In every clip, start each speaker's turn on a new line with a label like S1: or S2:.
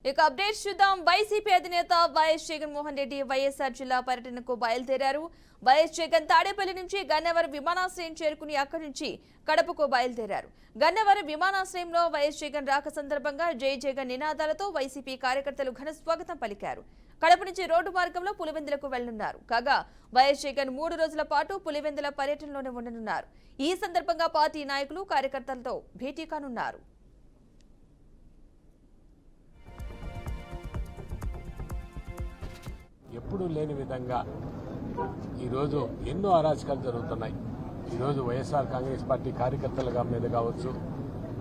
S1: ఇక అప్డేట్స్ చూద్దాం. వైసీపీ అధినేత వైఎస్ జగన్మోహన్ రెడ్డి వైఎస్ఆర్ జిల్లా పర్యటనకు బయలుదేరారు. వైఎస్ జగన్ తాడేపల్లి నుంచి గన్నవరం విమానాశ్రయం చేరుకుని అక్కడి నుంచి కడపకు బయలుదేరారు. గన్నవరం విమానాశ్రయంలో వైఎస్ జగన్ రాక సందర్భంగా జై జగన్ నినాదాలతో వైసీపీ కార్యకర్తలు ఘన స్వాగతం పలికారు. కడప నుంచి రోడ్డు మార్గంలో పులివెందులకు వెళ్లనున్నారు. కాగా వైఎస్ జగన్ 3 రోజుల పాటు పులివెందుల పర్యటనలోనే ఉండనున్నారు. ఈ సందర్భంగా పార్టీ నాయకులు కార్యకర్తలతో భేటీ కానున్నారు.
S2: ఎప్పుడూ లేని విధంగా ఈరోజు ఎన్నో అరాచకాలు జరుగుతున్నాయి. ఈరోజు వైఎస్ఆర్ కాంగ్రెస్ పార్టీ కార్యకర్తల మీద కావచ్చు,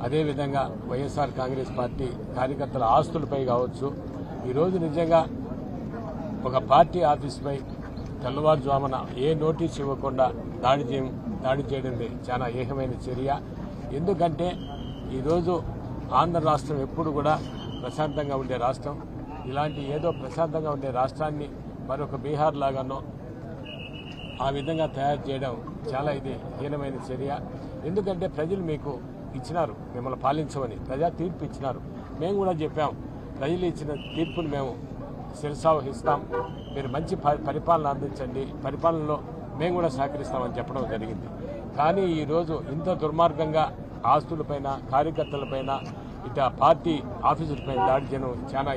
S2: అదేవిధంగా వైఎస్ఆర్ కాంగ్రెస్ పార్టీ కార్యకర్తల ఆస్తులపై కావచ్చు, ఈరోజు నిజంగా ఒక పార్టీ ఆఫీసుపై తెల్లవారుజామున ఏ నోటీస్ ఇవ్వకుండా దాడి చేయడం చాలా ఏకమైన చర్య. ఎందుకంటే ఈరోజు ఆంధ్ర రాష్ట్రం ఎప్పుడు కూడా ప్రశాంతంగా ఉండే రాష్ట్రం. ఇలాంటి ఏదో ప్రశాంతంగా ఉండే రాష్ట్రాన్ని మరొక బీహార్ లాగానో ఆ విధంగా తయారు చేయడం చాలా ఇది హీనమైన చర్య. ఎందుకంటే ప్రజలు మీకు ఇచ్చినారు, మిమ్మల్ని పాలించమని ప్రజా తీర్పు ఇచ్చినారు. మేము కూడా చెప్పాం, ప్రజలు ఇచ్చిన తీర్పును మేము శిరసావహిస్తాం, మీరు మంచి పరిపాలన అందించండి, పరిపాలనలో మేము కూడా సహకరిస్తామని చెప్పడం జరిగింది. కానీ ఈరోజు ఇంత దుర్మార్గంగా ఆస్తులపైన, కార్యకర్తలపైన, ఇట పార్టీ ఆఫీసులపైన దాడి చేయడం చాలా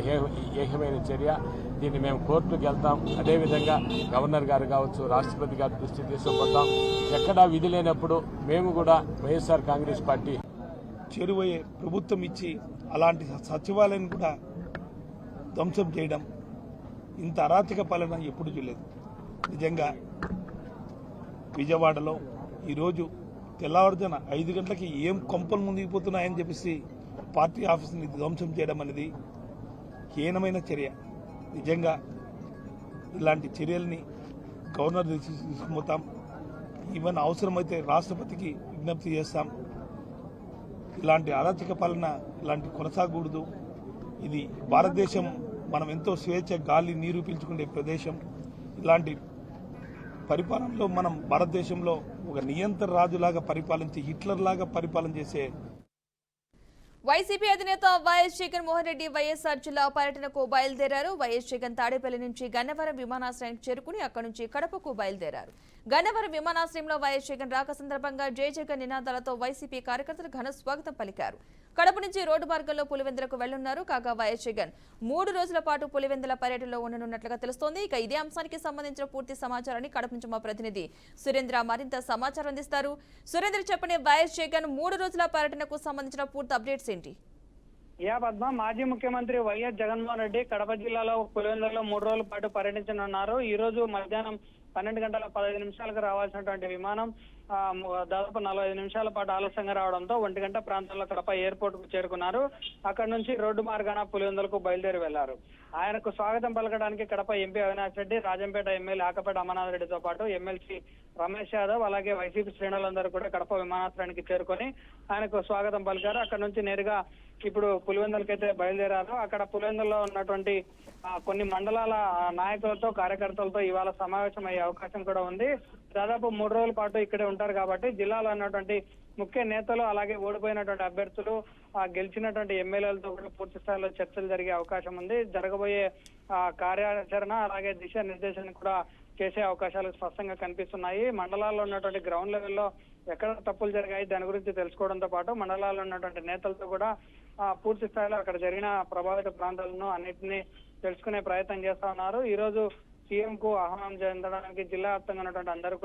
S2: ఏకమైన చర్య. దీన్ని మేము కోర్టుకు వెళ్తాం. అదేవిధంగా గవర్నర్ గారు కావచ్చు, రాష్ట్రపతి గారి దృష్టి తీసుకుపోతాం. ఎక్కడా విధి లేనప్పుడు మేము కూడా వైఎస్ఆర్ కాంగ్రెస్ పార్టీ
S3: చెరువయ్యే ప్రభుత్వం ఇచ్చి అలాంటి సచివాలయం కూడా ధ్వంసం చేయడం, ఇంత అరాచక పాలన ఎప్పుడు చూడలేదు. నిజంగా విజయవాడలో ఈరోజు తెల్లవారుజామున 5 గంటలకి ఏం కొంపలు ముందుకుపోతున్నాయని చెప్పేసి పార్టీ ఆఫీసుని ధ్వంసం చేయడం అనేది హీనమైన చర్య. నిజంగా ఇలాంటి చర్యల్ని గవర్నర్ తీసుకుపోతాం. ఈవెన్ అవసరమైతే రాష్ట్రపతికి విజ్ఞప్తి చేస్తాం. ఇలాంటి అరాచక పాలన ఇలాంటి కొనసాగకూడదు. ఇది భారతదేశం, మనం ఎంతో స్వేచ్ఛ గాలి నీరు పీల్చుకునే ప్రదేశం. ఇలాంటి పరిపాలనలో మనం భారతదేశంలో ఒక నియంత్రణ రాజులాగా పరిపాలించి హిట్లర్ లాగా పరిపాలన చేసే
S1: వైసీపీ అధినేత వైఎస్ జగన్మోహన్ రెడ్డి వైఎస్ఆర్ జిల్లా పర్యటనకు బయలుదేరారు. వైఎస్ జగన్ తాడేపల్లి నుంచి గన్నవరం విమానాశ్రయానికి చేరుకుని అక్కడి నుంచి కడపకు బయలుదేరారు. గన్నవరం విమానాశ్రయంలో వైఎస్ జగన్ రాక సందర్భంగా జై జగన్ నినాదాలతో వైసీపీ కార్యకర్తలు ఘన స్వాగతం పలికారు. కడప నుంచి రోడ్డు మార్గంలో పులివెందులకు వెళ్లనున్నారు. కాగా వైఎస్ జగన్ 3 రోజుల పాటు పులివెందుల పర్యటనలో ఉండనున్నట్లుగా తెలుస్తోంది. ఇక ఇదే అంశానికి సంబంధించిన పూర్తి సమాచారాన్ని కడప నుంచి మా ప్రతినిధి సురేంద్ర మరింత సమాచారం అందిస్తారు. సురేంద్ర, చెప్పండి, వైఎస్ జగన్ 3 రోజుల పర్యటనకు సంబంధించిన పూర్తి అప్డేట్స్ ఏంటి?
S4: పద్మ, మాజీ ముఖ్యమంత్రి వైఎస్ జగన్మోహన్ రెడ్డి కడప జిల్లాలో పులివెందులలో 3 రోజుల పాటు పర్యటించనున్నారు. ఈ రోజు మధ్యాహ్నం 12:15 రావాల్సినటువంటి విమానం దాదాపు 45 నిమిషాల పాటు ఆలస్యంగా రావడంతో 1 గంట ప్రాంతంలో కడప ఎయిర్పోర్ట్ కు చేరుకున్నారు. అక్కడి నుంచి రోడ్డు మార్గాన పులివెందులకు బయలుదేరి వెళ్లారు. ఆయనకు స్వాగతం పలకడానికి కడప ఎంపీ అవినాష్ రెడ్డి, రాజంపేట ఎమ్మెల్యే ఆకపేట అమర్నాథ్ రెడ్డితో పాటు ఎమ్మెల్సీ రమేష్ యాదవ్, అలాగే వైసీపీ శ్రేణులందరూ కూడా కడప విమానాశ్రయానికి చేరుకొని ఆయనకు స్వాగతం పలికారు. అక్కడ నుంచి నేరుగా ఇప్పుడు పులివెందులకైతే బయలుదేరారు. అక్కడ పులివెందుల్లో ఉన్నటువంటి కొన్ని మండలాల నాయకులతో, కార్యకర్తలతో ఇవాళ సమావేశం అయ్యే అవకాశం కూడా ఉంది. దాదాపు 3 రోజుల పాటు ఇక్కడే ఉంటారు కాబట్టి జిల్లాలో ఉన్నటువంటి ముఖ్య నేతలు, అలాగే ఓడిపోయినటువంటి అభ్యర్థులు, గెలిచినటువంటి ఎమ్మెల్యేలతో కూడా పూర్తి స్థాయిలో చర్చలు జరిగే అవకాశం ఉంది. జరగబోయే కార్యాచరణ అలాగే దిశానిర్దేశం కూడా చేసే అవకాశాలు స్పష్టంగా కనిపిస్తున్నాయి. మండలాల్లో ఉన్నటువంటి గ్రౌండ్ లెవెల్లో ఎక్కడ తప్పులు జరిగాయి దాని గురించి తెలుసుకోవడంతో పాటు మండలాల్లో ఉన్నటువంటి నేతలతో కూడా పూర్తి స్థాయిలో అక్కడ జరిగిన ప్రభావిత ప్రాంతాలను అన్నింటినీ తెలుసుకునే ప్రయత్నం చేస్తా ఉన్నారు. ఈ రోజు సీఎం కు ఆహ్వానం చెందడానికి జిల్లా వ్యాప్తంగా ఉన్నటువంటి అందరూ